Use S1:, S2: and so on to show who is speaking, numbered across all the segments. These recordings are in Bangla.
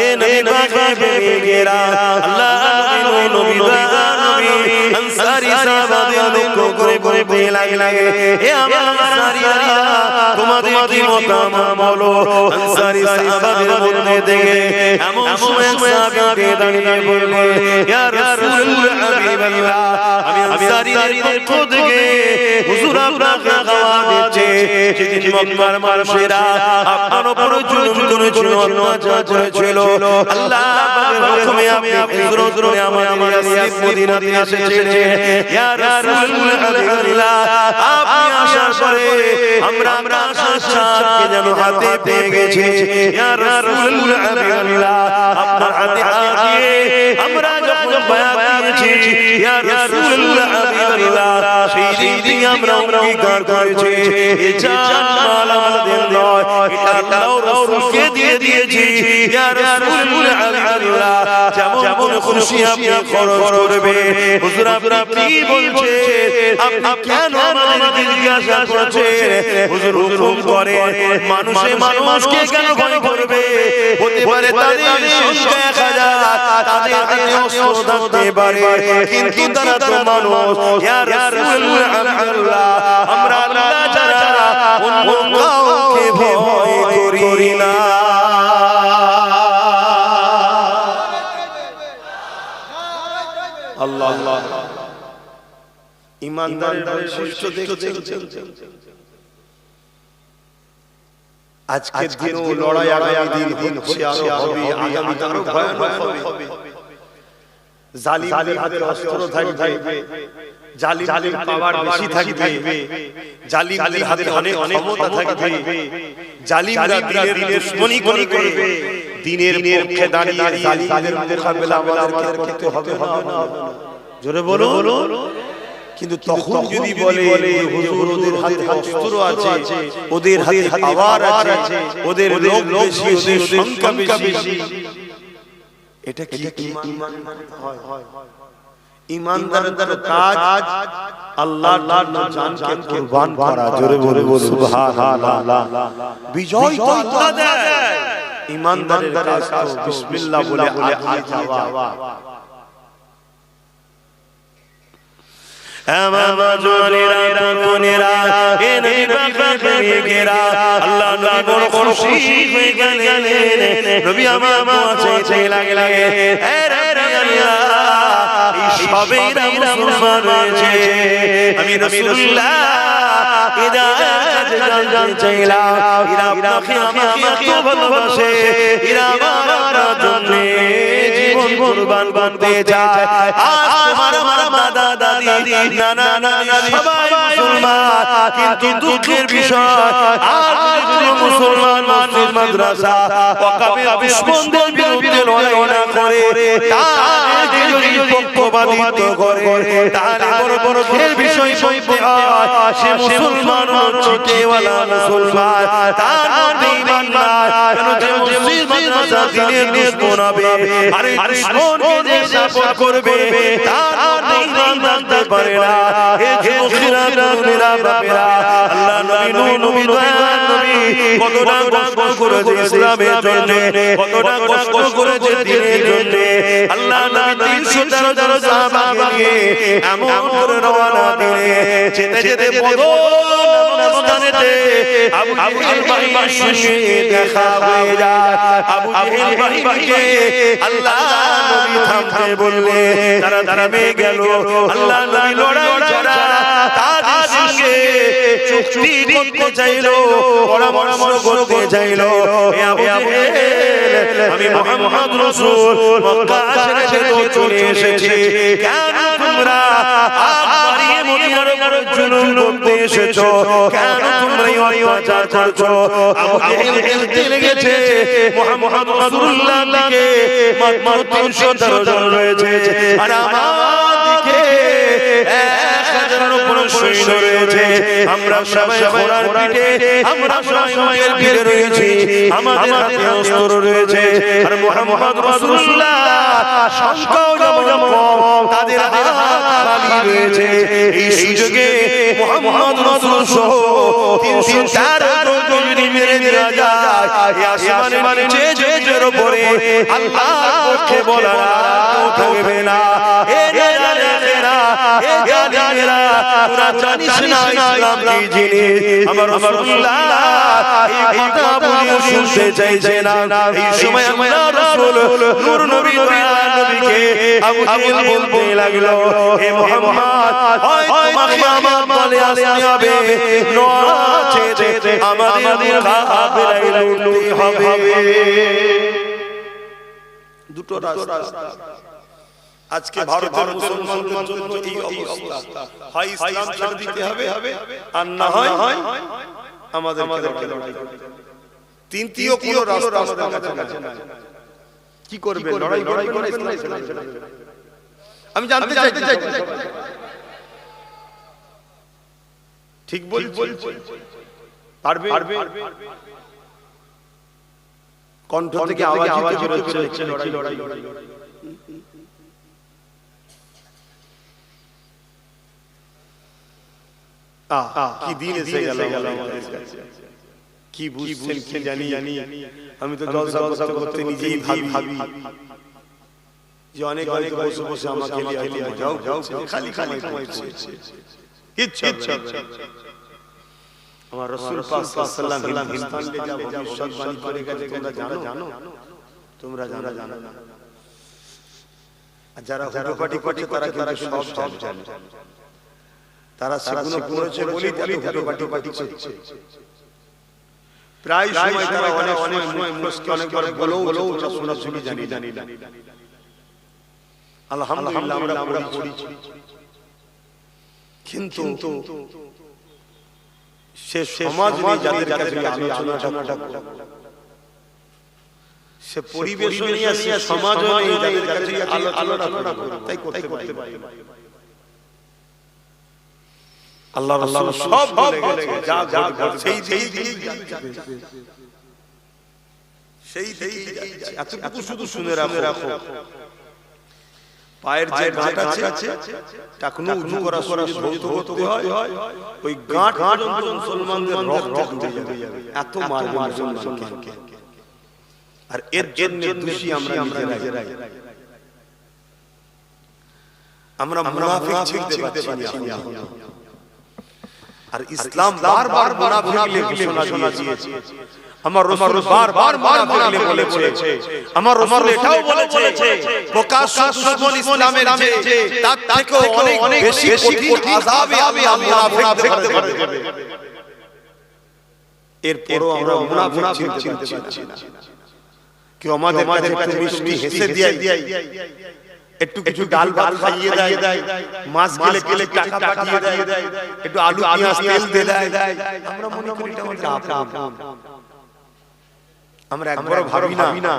S1: এ নবী পাকের প্রেমিকেরা আল্লাহ নবী আনসারী সাহাবাদের দুঃখ করে করে বলে লাগে এ আমার আনসারীরা তোমাদের কি মতামত বলো আনসারী সাহাবাদের মধ্যে থেকে এমন সময় সাহাবীকে দাঁড়িয়ে বলবে ইয়া রাসূলুল হাবিবাল্লাহ আমি আনসারীদের পক্ষ থেকে হুজুর আপনাকে দাওয়াত দিচ্ছি যেদিন মক্কার মানুষেরা আপনার উপর জুলুম করেছিল অত্যাচার করেছিল আল্লাহ পাকের হুকুমে আপনি হিজরত করে আমাদের ইয়াসরিব মদিনাতে এসেছেন ইয়া রাসূলুল হাবিবাল্লাহ আপনি আসার পরে আমরা আসার সাথে যেন হাতে পেয়ে গেছি ইয়া রাসূলুল হাবিবাল্লাহ আপনার হাতে দিয়ে আমরা যখন বায়াত দিয়েছি ইয়া রাসূলুল হাবিবাল্লাহ সেই দিন আমরা অঙ্গীকার করেছি এই জান মাল আমাদের নয় এটা আল্লাহ রাসূলকে দিয়ে দিয়েছি ইয়া রাসূলুল হাবিবাল্লাহ যেমন খুশি আপনি খরচ করবে হুজুর আপনি কি বলছেন আপনি কেন আমাদের জিজ্ঞাসা করছেন হুজুর হুকুম করে মানুষকে কেন ভয় করবে হতে পারে তাদের সংখ্যা 1000 তাদের হাতে অস্ত্র থাকতে পারে কিন্তু তারা তো মানুষ ইয়া রাসূলুল হাবিবাল্লাহ আমরা আল্লাহ ছাড়া অন্য কাউকে ভয় করি না আল্লাহ আল্লাহ ঈমানদারের বৈশিষ্ট্য দেখছেন আজকের দিনও লড়াই আগামী দিন হচ্ছে আরো হবে আগামী আরো ভয়ানক হবে জালিমদের হাতে অস্ত্র থাকবে জালিমদের পাওয়ার বেশি থাকবে জালিমদের হাতে অনেক ক্ষমতা থাকবে জালিমরা দিনের দুশমনি করবে দিনের পক্ষে দাঁড়িয়ে জালিমদের মোকাবেলা আমাদেরকে করতে হবে না জোরে বলো কিন্তু তখন যদি বলে হুজুর ওদের হাতে অস্ত্র আছে ওদের হাতে পাওয়ার আছে ওদের লোক বেশি ওদের সংখ্যা বেশি এটা কি ঈমান হয় ঈমানদারদের কাজ আল্লাহর নামে জানকে কুরবান করা জোরে বলে সুবহানাল্লাহ বিজয় তো আল্লাহ দেয় ঈমানদারের কাজ তো বিসমিল্লাহ বলে আগিয়ে যাওয়া আমার জওয়ানেরা তরুণেরা এ নবী পাকের প্রেমিকেরা আল্লাহ নবী বড় খুশি হয়ে গেলেন নবী আমার পৌঁছে লাগে এ আল্লাহ এই সবেরা মুসলমান হয়েছে আমি রাসূলুল্লাহ হিদায়াত জানতে চাইলাম এরা আপনাকে আমাকে ভালোবাসে এরা আমার জন্য জীবন কুরবান করতে চায় আজ তোমার দাদা দাদি নানা নানি সবাই মুসলমান কিন্তু দুঃখের বিষয় আজ কোন মুসলমান মসজিদ মাদ্রাসা ওয়াকাফে দুশমনদের বিরুদ্ধে লড়াই না করে তাদেরকে যদি পক্ষপাতিত্ব করে তাহলে বড় বড় বিষয় বলতে হয় সে মুসলমান চিটেওয়ালা মুসলমান তার মধ্যে ঈমান নাই কেন যে মসজিদ মাদ্রাসা দিনের দুশমন হবে আরে দুশমনকে যে সাপোর্ট করবে তার মধ্যে ঈমান থাকতে পারে না হে যুবকেরা মেরা বাপেরা আল্লাহ নবী দয়ার নবী কতটা কষ্ট করেছে ইসলামের জন্য কতটা কষ্ট করেছে দ্বীনের জন্য আল্লাহ নবী 313 সাহাবাকে নিয়ে এমন করে রওনা দিলে যেতে যেতে বদর স্থানেতে আবু জেহেল ভাইয়ের সঙ্গে দেখা হয়ে যায় আবু জেহেল ভাইকে আল্লাহ নবী থামতে বললে তারা থেমে গেল আল্লাহ নবী লড়াই ছাড়া তাদের সঙ্গে চুক্তি করতে চাইলো পরামর্শ করতে চাইলো হে আবু জেহেল আমি মুহাম্মদ রাসূল মক্কা ছেড়ে চলে এসেছি কেন তোমরা বাড়িয়ে মদিনার উপর জুলুম করতে এসেছো কেন তোমরা এই অত্যাচার করছো আবু জেহেল বলতে লেগেছে মুহাম্মদ রাসূলুল্লাহ দিকে মাত্র 313 জন রয়েছে আর আমার দিকে 1000 জানার উপরে সৈন্য রয়েছে আমরা সবাই ঘোড়ার পিঠে আমরা সবাই উটের পিঠে রয়েছি আমাদের হাতে অস্ত্র রয়েছে আর মুহাম্মদ রাসূলুল্লাহ সংখ্যাও যেমন কম তাদের হাত খালি রয়েছে এই সুযোগে মুহাম্মদ রাসূল সহ 304 জনকে মেরে দেওয়া যায় এই আসমানের নিচে জের উপরে আল্লাহর পক্ষে বলা থাকবে না এ জানেরা এ জানেরা তোরা জানিস না ইসলাম কি জিনিস আমার রাসূলুল্লাহ এই কথা বলে শুনতে চাইছে না এই সময় আমরা রাসূল নূর নবী নবীকে আবু জেহেল বলতে লাগলো হে মুহাম্মদ হয় তোমাকে আমার বলে আসতে হবে নচেত আমাদের কাফেরাই লুটতে হবে দুটো রাস্তা আজকে ভারতের মুসলমানদের জন্য এই অবস্থা হয় ইসলাম ছেড়ে দিতে হবে আর না হয় আমাদেরকে লড়াই করতে হবে তৃতীয় কোন রাস্তা আমাদের কাছে নাই কি করবে লড়াই করে ইসলাম আমি জানতে চাই ঠিক বলছি পারবে কণ্ঠ থেকে আওয়াজ হচ্ছে লড়াই কি দিন এসে গেল কি বুঝছেন কি জানি আমি তো জলসা করতে নিজেই ভাবি যে অনেক বসে বসে আমাকে নিয়ে যাও খালি করছে কিচ্ছু আমার রাসূল পাক সাল্লাল্লাহু আলাইহি ওয়াসাল্লাম যা ভবিষ্যৎবাণী করে গেছে তোমরা জানো আর যারা হুটোপাটি করছে তারা সব জানে তারা সেগুলো পড়েছে বলেই তারা হুটোপাটি করছে প্রায় সময় তারা অনেক সময় মুখকে অনেকবার বলেও শোনা জানি না আলহামদুলিল্লাহ আমরা পড়েছি কিন্তু সে সমাজ নেই যাদের কাছে আলোচনাটা সে পরিবেশ নিয়ে আসে সমাজও নেই যাদের কাছে আলোচনাটা তাই করতে পারে আল্লাহ রাসূল সব বলে গেছে যা সেই এতটুকু শুধু শুনে রাখো পায়ের যে গাঁট আছে টাকনু উঁচু করা ধৌত করতে হয় ওই গাঁট পর্যন্ত মুসলমানদের রক্ত ডুবে যাবে এত মার মুসলমানকে আর এর জন্য দোষী আমরা নিজেরাই আমরা মুনাফিক চিনতে পারছি না আর ইসলাম বারবার মুনাফিক ঘোষণা দিয়েছে আমার রাসূল বারবার মুনাফিক বলেছে আমার রাসূল এটাও বলেছে প্রকাশ্য দুশমন ইসলামের যে তার থেকে অনেক বেশি কঠিন আযাবে আল্লাহ মুনাফিকদের দেবে এরপরও আমরা মুনাফিক চিনতে না কি আমাদের একটু মিষ্টি হেসে দিয়ে একটু কিছু ডাল ভাত খাইয়ে দেয় মাছ গেলে টাকা পাঠিয়ে দেয় একটু আলু পেঁয়াজ তেল দিয়ে দেয় আমরা মনে করি এটা আমাদের আপন আমরা একবার ভাবি না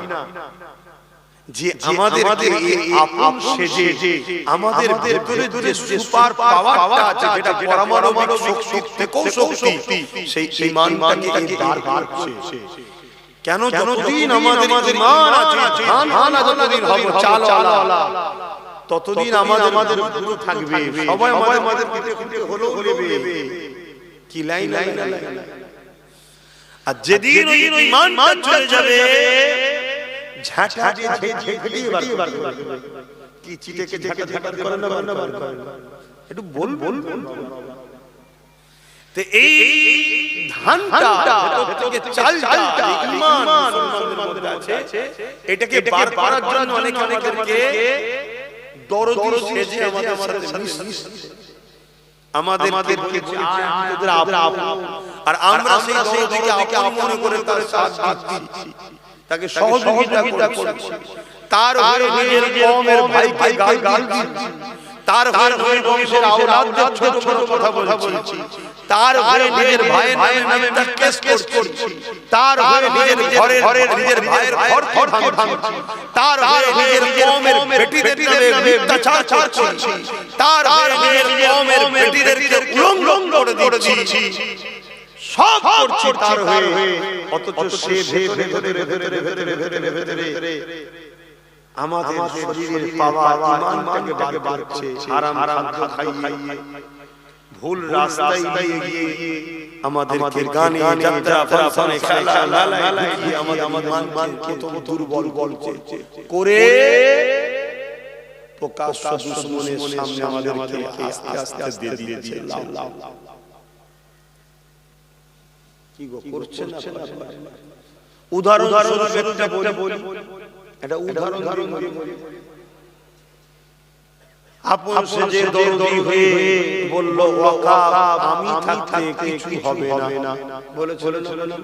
S1: যে আমাদের এই আপন সেজে আমাদের ভিতরে যে সুপার পাওয়ারটা আছে যেটা পরমাণবিক শক্তি থেকেও শক্তি সেই ঈমানটাকে দাঁড় করছে কেন যতদিন আমাদের ঈমান আছে জান যতদিন হবে চালওয়ালা ততদিন আমাদের গুরু থাকবে সবাই আমাদের পিঠে হলো বলবে কি লাইন আর যেদিন ওই ঈমান চলে যাবে ঝাঁটা ঝেঁটিয়ে বার করবে কি চিটেকে ঝাঁটা করে না বার করে একটু বল তে এই ধানটা থেকে চালটা ঈমান মুসলমানদের মধ্যে আছে এটাকে বার করার জন্য অনেককে দরদি সেজে আমাদের আমাদেরকে আমাদের আপন আর আমরা সেই দরদিকে আপন মনে করে তার সাথ দিচ্ছি তাকে সহযোগিতা করছি তার উপরে নিজের কওমের ভাইকে গাল দিচ্ছি তার হয়ে নবী বংশের আওলাদদের ছোট ছোট কথা বলছি, তার হয়ে নিজের ভাইয়ের নামে কেস করছি, তার হয়ে নিজের ঘরের নিজের ভাইয়ের ঘর ভাঙছি, তার হয়ে নিজের কওমের বেটিদের নামে মিথ্যাচার করছি, তার হয়ে নিজের কওমের বেটিদেরকে উলঙ্গ করে দিচ্ছি, সব করছি তার হয়ে। অথচ সে ভেতরে আমাদের শরীরের পাওয়া ঈমানটাকে বার করছে, হারাম খাদ্য খাইয়ে ভুল রাস্তায় নিয়ে গিয়ে আমাদেরকে গানে যাত্রা ফাংশনে খেলা লালায় গিয়ে আমাদের ঈমানকে কত দুর্বল করে প্রকাশ্য দুশমনের সামনে আমাদেরকে আস্তে আস্তে দিয়ে দিয়েছে। কি গো করছেন আপনারা? উদাহরণ একটা বলি, এটা উদাহরণ বলি। আপন সেজে দরদি হয়ে বলল ওয়াকাফ আমি থাকতে কিছু হবে না, বলেছিল না?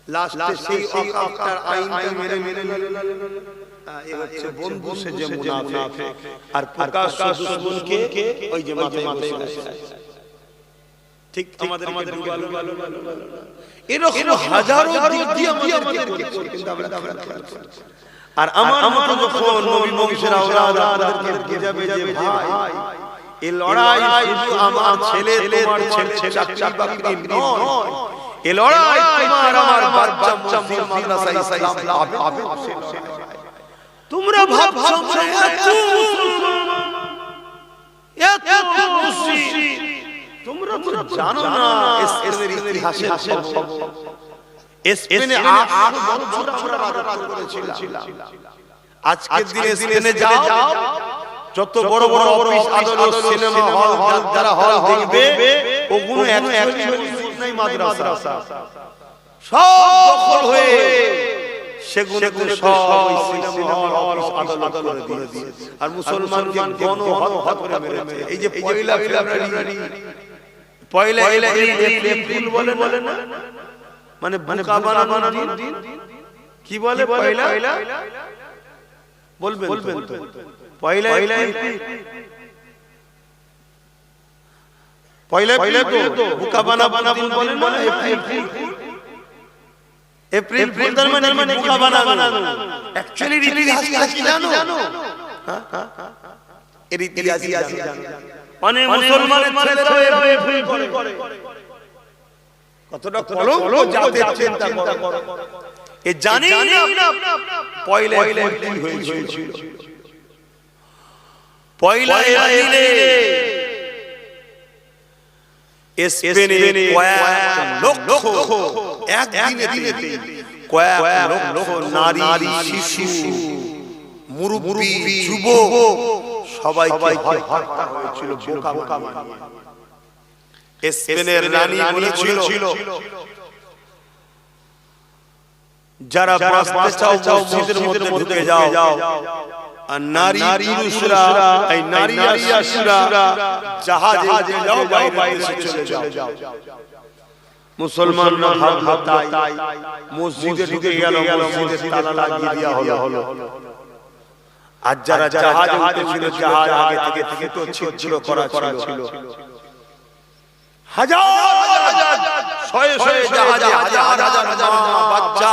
S1: লাস্টে সেই ওয়াকাফটার আইনটা মেরে এই হচ্ছে বন্ধু সেজে মুনাফিক, আর প্রকাশ্য দুশমনকে ওই যে মাথায় বসে। ঠিক আমাদের এরকম হাজারো দিক দিয়ে আমাদেরকে করছে, কিন্তু আমরা আর আমার মতো যখন নবী বংশের আওলাদদেরকে বুঝাবে যে ভাই এই লড়াই শুধু আমার ছেলে তোমার ছেলে চাকরি বাকরি নয়, এই লড়াই তোমার আমার বাচ্চা মসজিদ মাদ্রাসা ইসলাম পাবে। তোমরা ভাবছো এত খুশি, তোমরা তো জানো না স্পেনের ইতিহাসের খবর। স্পেনে 800 বছর আমরা রাজত্ব করেছিলাম। আজকের দিনে স্পেনে যাও, যত বড় বড় অফিস আদালত সিনেমা হল যারা হল দেখবে ওগুলো একটাই মাদ্রাসা, সব দখল হয়ে সেগুলো সব সিনেমা হল অফিস আদালত করে দিয়েছে। আর মুসলমানকে গণহত্যা করে মেরেছে। এই যে পয়লা ফেব্রুয়ারি, পয়লা এপ্রিল বলে না, মানে বোকা বানানোর দিন কি বলে? পয়লা বলবেন তো? পয়লা তো বোকা বানাবো বলেন না? এপ্রিল ফুল তার মানে বোকা বানানো। অ্যাকচুয়ালি ইতিহাসটা কি জানো? এর ইতিহাস জানো? মানে মুসলমানের ছেলেরা এপ্রিল করে কতটা কলঙ্ক জাতের চিন্তা করো। এ জানি না পয়লা কি হয়েছিল। পয়লা এপ্রিলে স্পেনে কয়েক লক্ষ, একদিনে কয়েক লক্ষ নারী, শিশু, মুরব্বি, যুবক সবাইকে হত্যা হয়েছিল বোকা বানিয়ে। স্পেনের রানী বলেছিল যারা বাঁচতে চাও মসজিদের মধ্যে ঢুকে যাও, আর নারী পুরুষরা এই নারী আসুরা জাহাজে যাও, বাইরে চলে যাও। মুসলমানরা ভাবতাই মসজিদে ঢুকে গেল, মসজিদের তালা লাগিয়ে দেওয়া হলো। আর যারা জাহাজে উঠেছিল জাহাজ আগে থেকে তো ছিদ্র করা ছিল। হাজার শয়ে জাহাজে হাজার বাচ্চা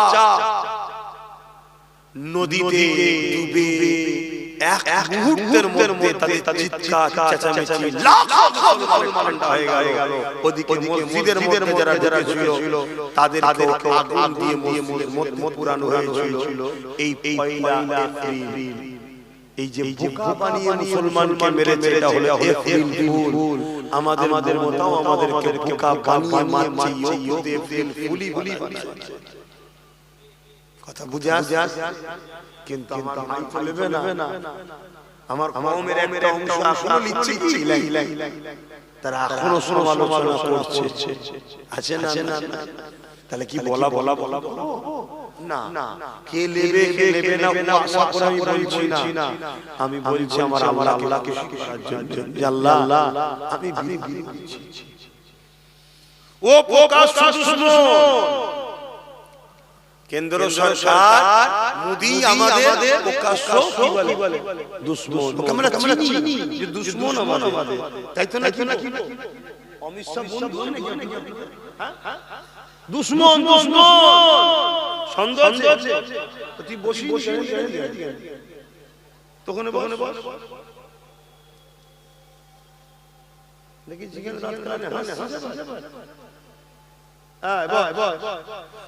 S1: নদীতে ডুবে এক মুহূর্তের মধ্যে তাদের চিৎকার চেঁচামেচি লাখো ঠান্ডা হয়ে গেল। ওদিকে মসজিদের মধ্যে যারা ছিল তাদের আগুন দিয়ে মত পুরানো হয়েছিল। এই পয়লা এপ্রিল, এই যে বোকা বানিয়ে মুসলমানকে মেরেছে, এটা হলো এপ্রিল ফুল। আমাদের মতো আমাদেরকে বোকা বানিয়ে মারছে, এপ্রিল ফুলি বানাচ্ছে। কথা বুঝে আসছে? কিন্তু আমার ভাই চলবে না। আমার কওমের একটা অংশ এখনো লিচ্ছি, তারা এখনো সমালোচনা করছে। আছে না? তাহলে কি বলা না, কে নেবে না আশা করে আমি বলছি না। আমি বলছি আমার আল্লাহকে শুকর করার জন্য, আল্লাহ আমি দিচ্ছি। ও প্রকাশ্য দুশমন, কেন্দ্র সরকার মোদি আমাদের প্রকাশ্য কি বলে দুশমন। আমরা চিনি যে দুশমন আমাদের, তাই তো নাকি অমিত শাহ বন্ধু নাকি? হ্যাঁ দুশমন সন্দেহ আছে। তুই বসি তখন বস দেখি জিজ্ঞেস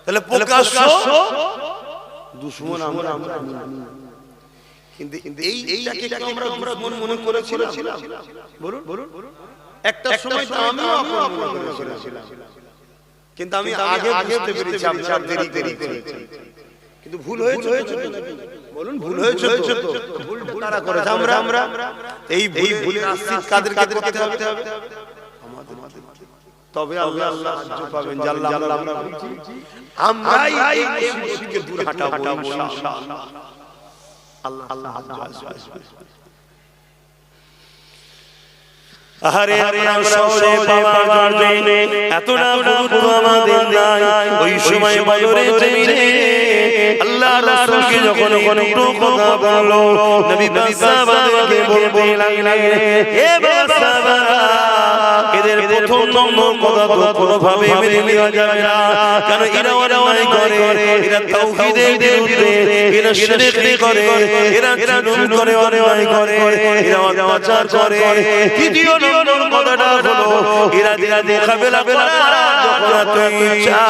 S1: তাহলে প্রকাশ্য দুশমন আমরা। কিন্তু এইটাকে আমরা দুশমন মনে করেছিলাম। বলুন একটা সময় তো আমিও অপমান করেছিলাম, কিন্তু আমি আগে বুঝতে পেরেছি আপনারা দেরি করেছেন। কিন্তু ভুল হয়েছে বলুন, ভুল হয়েছে তো ভুল তারা করেছে, আমরা এই ভুলের আশ্রিত কাদেরকে করতে হবে? আমাদের। তবে আল্লাহ সাহায্য পাবেন। জাল্লা আমরা আমরাই এই মুশরিককে দূর হটাবো ইনশাআল্লাহ। আল্লাহ আহারে আমরা সহজে পাওয়ার জন্য এতটা গুরুত্ব আমাদের নাই। ওই সময় বদরের জমিনে আল্লাহ রাসূলকে যখন একটু কথা বললো, নবী সাহাবাদেরকে বলতে লাগলেন, হে সাহাবারা, এদের প্রথম নম্বর কথা তো কোনোভাবে মেনে নেওয়া যাবে না। কারণ এরা অন্যায় করে, এরা তাওহীদের বিরুদ্ধে, এরা শিরক করে, এরা জুলুম করে, অন্যায় করে, এরা অত্যাচার করে। দ্বিতীয় নম্বর কথাটা হলো, এরা মোকাবেলা করার যখন ইচ্ছা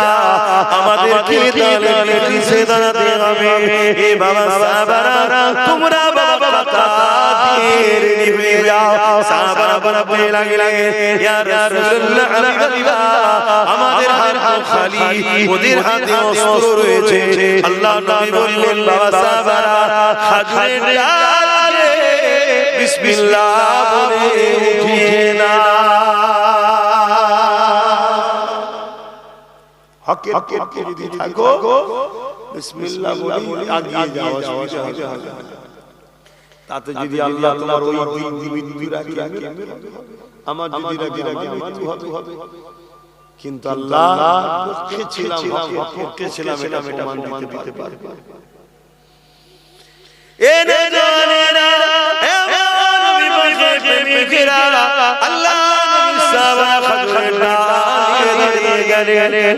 S1: আমাদেরকে দিলে দাঁড়াতে হবে। এ বাবা সাহাবারা, তোমরা বাবা কাদের নিভে যাও। সাহাবারা বলতে লাগলেন, ইয়া রাসূলুল্লাহ, আমাদের হাত খালি, ওদের হাতে অস্ত্র রয়েছে। আল্লাহ নবী বললেন, বাবা সাহাবারা, খাজুরের ডালে বিসমিল্লাহ বলে উঠিয়ে না। হকের যদি থাকো বিসমিল্লাহ বলে আগিয়ে যাও। তাতে যদি আল্লাহ তোমার ওই দিন রাখি, আমার যদি রাখি মৃত্যু হবে। কিন্তু আল্লাহ পক্ষে ছিলাম, এটা প্রমাণ দিতে পারবে। এনে জানেনা হে নবী বলকে প্রেমিকেরা, আল্লাহ নবী সাহাবা খাজুল্লাহ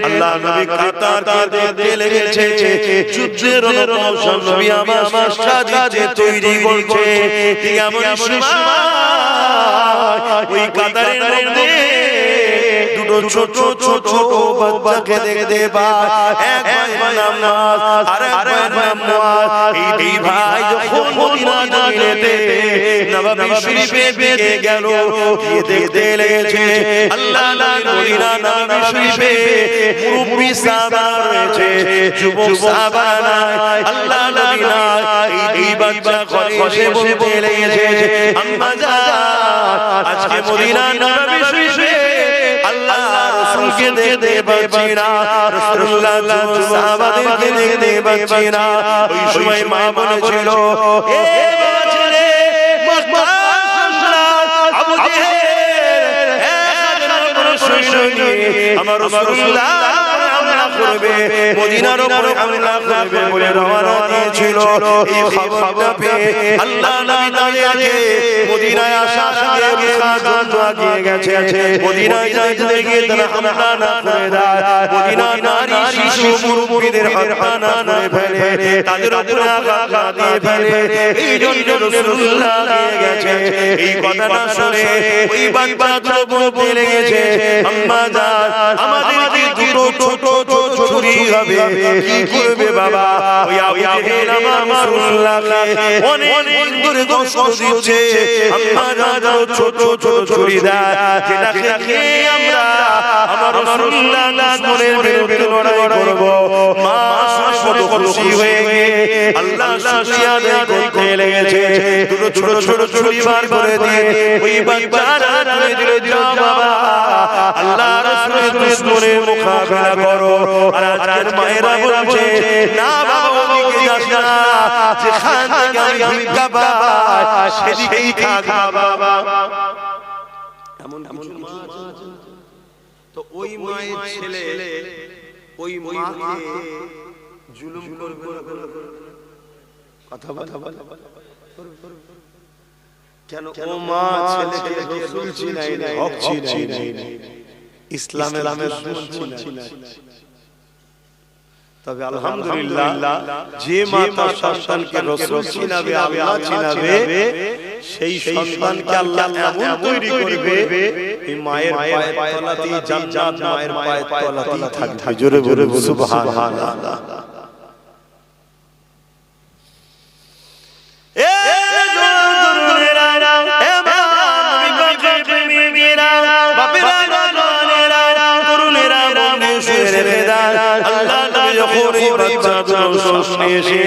S1: আল্লাহ নবী কাতার দেখতে লেগেছে। যুদ্ধের রণকৌশল নবী আমার সাজে তৈরি করছে। ঠিক এমন সময় ওই কাতারের মধ্যে দুটো ছোট বাচ্চাকে দেখতে পায়। এক ভাই নাম নাস, আরেক ভাই নাম মুআজ। এই ভাই যখন মদিনা জমিনেতে নববী শরীফে বেঁধে গেল, গিয়ে দেখতে লেগেছে আল্লাহ মদিনা নববী শরীফে মুরব্বি সাহাবা রয়েছে, যুবক সাহাবা নাই, আল্লাহ নবী নাই। এই বাচ্চা ঘরে বসে বলতে লেগেছে, আম্মা জান, আজকে মদিনা নববী শরীফে আল্লাহ রাসূলকে দেখতে পাচ্ছি না, রাসূলুল্লাহ সাহাবাদেরকে দেখতে পাচ্ছি না। ওই সময় মা বলেছিল, এ বাবা ছেলে, মক্কা আবু জেহেল আমার রাসূলুল্লাহ হামলা করবে, মদিনার উপরে হামলা করবে বলে রওনা দিয়েছিল। এই খবরটা পেয়ে আল্লাহ নবী দাঁড়িয়ে মদিনায় আসার আগে আগিয়ে গেছে। মদিনায় যাইতে গিয়ে তারা হামলা না করে দেয়, মদিনার নারী শিশু মুরব্বিদের হত্যা না করে ফেলে, তাদের উপরে আঘাত দিয়ে ফেলে। এই জন্য রাসূলুল্লাহ দিয়ে গেছে। এই কথাটা শুনে ওই বাচ্চা বলতে লেগেছে, আম্মা জান, আমাদের দুটো ছোট চুরি হবে, কি করবে বাবা? ওই আবু জেহেল আমার রাসূলুল্লাহকে অনেক দূরে কষ্ট দিচ্ছে। আম্মা জান ছোট চুরি দেয়, যেটা খেয়ে আমরা আমার রাসূলুল্লাহ দুশমনের বিরুদ্ধে লড়াই করব। মা কত খুশি হয়ে গিয়ে আল্লাহ শুকরিয়া আদায় করতে লেগেছে। দুটো ছোট চুরি বার করে দিয়ে ওই বাচ্চারা তুলে দিল, যাও বাবা, আল্লাহ রাসূলের দুশমনের মোকাবেলা করো। আর আজকের মায়েরা বলছে, না বাবা, ওদিকে যাস না, যেখান থেকে আমি ভিক্ষা পাই সেদিকেই থাক বাবা। এমন মা আছে। তো ওই মায়ের ছেলে ওই মাকে জুলুম করবে কথা বলে কেন ও মা ছেলেকে রাসূল চিনাই নাই, হক চিনাই নাই, ইসলামের দুশমন চিনাই। তবে আলহামদুলিল্লাহ যে মাতা সন্তানকে রাসূল চিনাবে, আল্লাহ চিনাবে, সেই সন্তানকে আল্লাহ এমন তৈরি করবে এই মায়ের পায়ের তলাতেই জান্নাত, মায়ের পায়ের তলাতেই থাকবে। জোরে জোরে সুবহানাল্লাহ। আল্লাহ নবী যখন এই বাচ্চাগুলো শুনে এসে